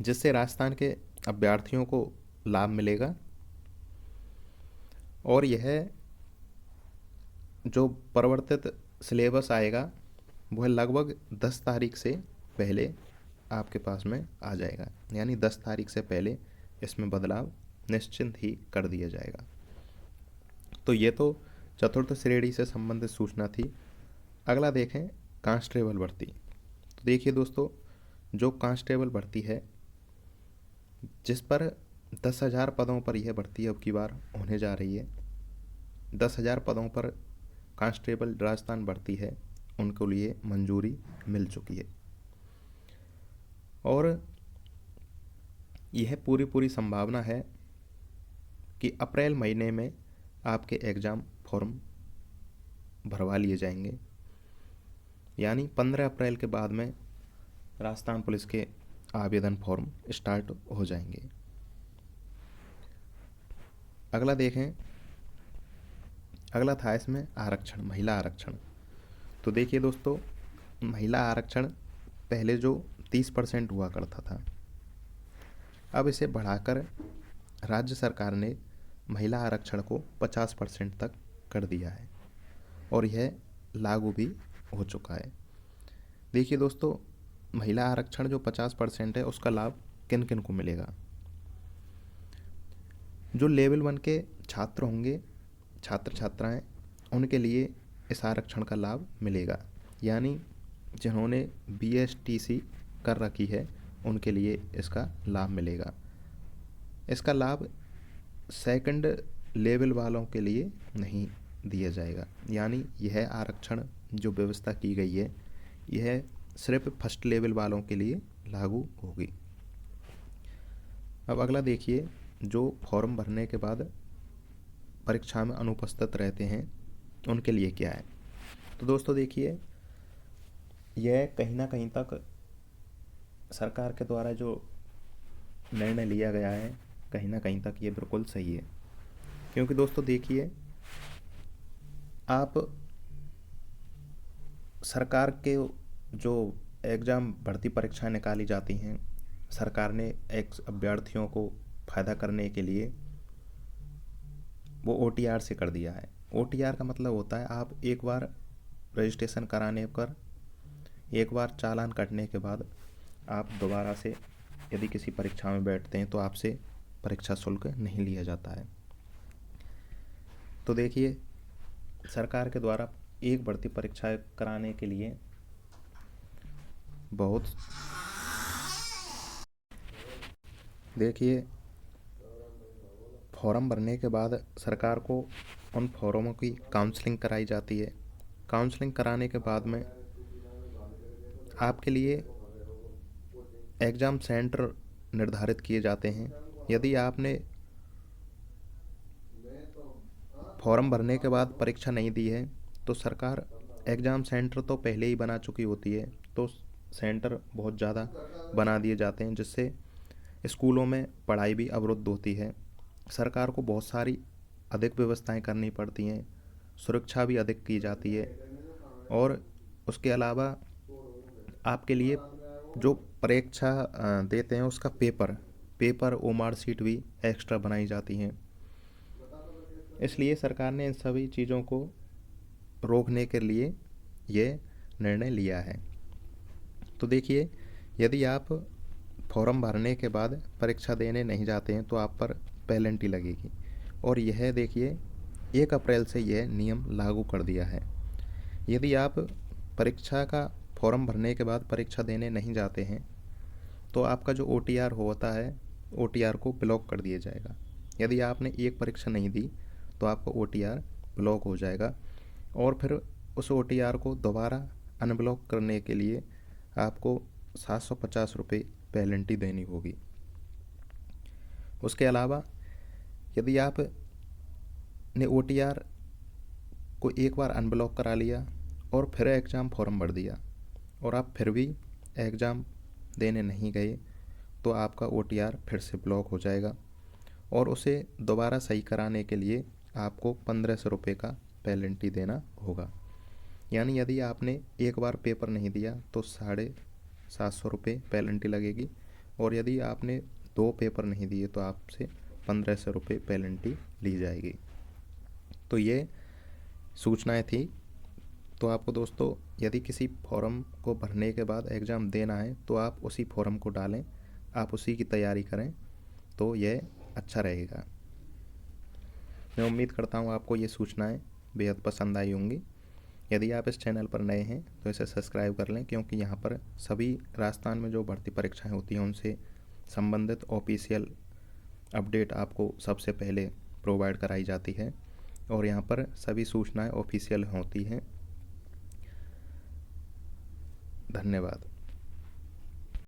जिससे राजस्थान के अभ्यर्थियों को लाभ मिलेगा। और यह जो परिवर्तित सिलेबस आएगा वह लगभग 10 तारीख से पहले आपके पास में आ जाएगा, यानी 10 तारीख से पहले इसमें बदलाव निश्चिंत ही कर दिया जाएगा। तो ये तो चतुर्थ श्रेणी से संबंधित सूचना थी। अगला देखें कांस्टेबल भर्ती। तो देखिए दोस्तों, जो कांस्टेबल भर्ती है जिस पर 10,000 पदों पर यह भर्ती अब की बार होने जा रही है, 10,000 पदों पर कांस्टेबल राजस्थान भर्ती है, उनको लिए मंजूरी मिल चुकी है। और यह पूरी संभावना है कि अप्रैल महीने में आपके एग्ज़ाम फॉर्म भरवा लिए जाएंगे, यानी 15 अप्रैल के बाद में राजस्थान पुलिस के आवेदन फॉर्म स्टार्ट हो जाएंगे। अगला देखें, अगला था इसमें आरक्षण, महिला आरक्षण। तो देखिए दोस्तों, महिला आरक्षण पहले जो 30% हुआ करता था, अब इसे बढ़ाकर राज्य सरकार ने महिला आरक्षण को 50% तक कर दिया है और यह लागू भी हो चुका है। देखिए दोस्तों, महिला आरक्षण जो 50% है उसका लाभ किन किन को मिलेगा। जो लेवल 1 के छात्र होंगे, छात्र छात्राएं, उनके लिए इस आरक्षण का लाभ मिलेगा, यानी जिन्होंने BSTC कर रखी है उनके लिए इसका लाभ मिलेगा। इसका लाभ सेकंड लेवल वालों के लिए नहीं दिया जाएगा, यानी यह आरक्षण जो व्यवस्था की गई है यह सिर्फ फर्स्ट लेवल वालों के लिए लागू होगी। अब अगला देखिए, जो फॉर्म भरने के बाद परीक्षा में अनुपस्थित रहते हैं उनके लिए क्या है। तो दोस्तों देखिए, यह कहीं ना कहीं तक सरकार के द्वारा जो निर्णय लिया गया है कहीं ना कहीं तक ये बिल्कुल सही है, क्योंकि दोस्तों देखिए, आप सरकार के जो एग्ज़ाम भर्ती परीक्षाएं निकाली जाती हैं, सरकार ने एक्स अभ्यर्थियों को फ़ायदा करने के लिए वो OTR से कर दिया है। OTR का मतलब होता है आप एक बार रजिस्ट्रेशन कराने पर, एक बार चालान कटने के बाद आप दोबारा से यदि किसी परीक्षा में बैठते हैं तो आपसे परीक्षा शुल्क नहीं लिया जाता है। तो देखिए, सरकार के द्वारा एक भर्ती परीक्षा कराने के लिए बहुत, देखिए, फॉर्म भरने के बाद सरकार को उन फॉर्मों की काउंसलिंग कराई जाती है। काउंसलिंग कराने के बाद में आपके लिए एग्ज़ाम सेंटर निर्धारित किए जाते हैं। यदि आपने फॉर्म भरने के बाद परीक्षा नहीं दी है तो सरकार एग्ज़ाम सेंटर तो पहले ही बना चुकी होती है, तो सेंटर बहुत ज़्यादा बना दिए जाते हैं, जिससे स्कूलों में पढ़ाई भी अवरुद्ध होती है। सरकार को बहुत सारी अधिक व्यवस्थाएं करनी पड़ती हैं, सुरक्षा भी अधिक की जाती है, और उसके अलावा आपके लिए जो परीक्षा देते हैं उसका पेपर OMR शीट भी एक्स्ट्रा बनाई जाती हैं। इसलिए सरकार ने इन सभी चीज़ों को रोकने के लिए ये निर्णय लिया है। तो देखिए, यदि आप फॉर्म भरने के बाद परीक्षा देने नहीं जाते हैं तो आप पर पेनल्टी लगेगी, और यह देखिए 1 अप्रैल से यह नियम लागू कर दिया है। यदि आप परीक्षा का फॉर्म भरने के बाद परीक्षा देने नहीं जाते हैं तो आपका जो OTR होता है, OTR को ब्लॉक कर दिया जाएगा। यदि आपने एक परीक्षा नहीं दी तो आपका OTR ब्लॉक हो जाएगा, और फिर उस OTR को दोबारा अनब्लॉक करने के लिए आपको 750 रुपये पेनल्टी देनी होगी। उसके अलावा यदि आप ने OTR को एक बार अनब्लॉक करा लिया और फिर एग्ज़ाम फॉर्म भर दिया और आप फिर भी एग्ज़ाम देने नहीं गए तो आपका OTR फिर से ब्लॉक हो जाएगा, और उसे दोबारा सही कराने के लिए आपको 1500 रुपये का पेनल्टी देना होगा। यानी यदि आपने एक बार पेपर नहीं दिया तो 750 रुपये पेनल्टी लगेगी, और यदि आपने 2 पेपर नहीं दिए तो आपसे 1500 रुपये पेनल्टी ली जाएगी। तो ये सूचनाएं थी। तो आपको दोस्तों यदि किसी फॉर्म को भरने के बाद एग्ज़ाम देना है तो आप उसी फॉर्म को डालें, आप उसी की तैयारी करें, तो यह अच्छा रहेगा। मैं उम्मीद करता हूँ आपको ये सूचनाएं बेहद पसंद आई होंगी। यदि आप इस चैनल पर नए हैं तो इसे सब्सक्राइब कर लें, क्योंकि यहाँ पर सभी राजस्थान में जो भर्ती परीक्षाएं होती हैं उनसे संबंधित ऑफिशियल अपडेट आपको सबसे पहले प्रोवाइड कराई जाती है और यहाँ पर सभी सूचनाएं ऑफिशियल होती हैं। धन्यवाद।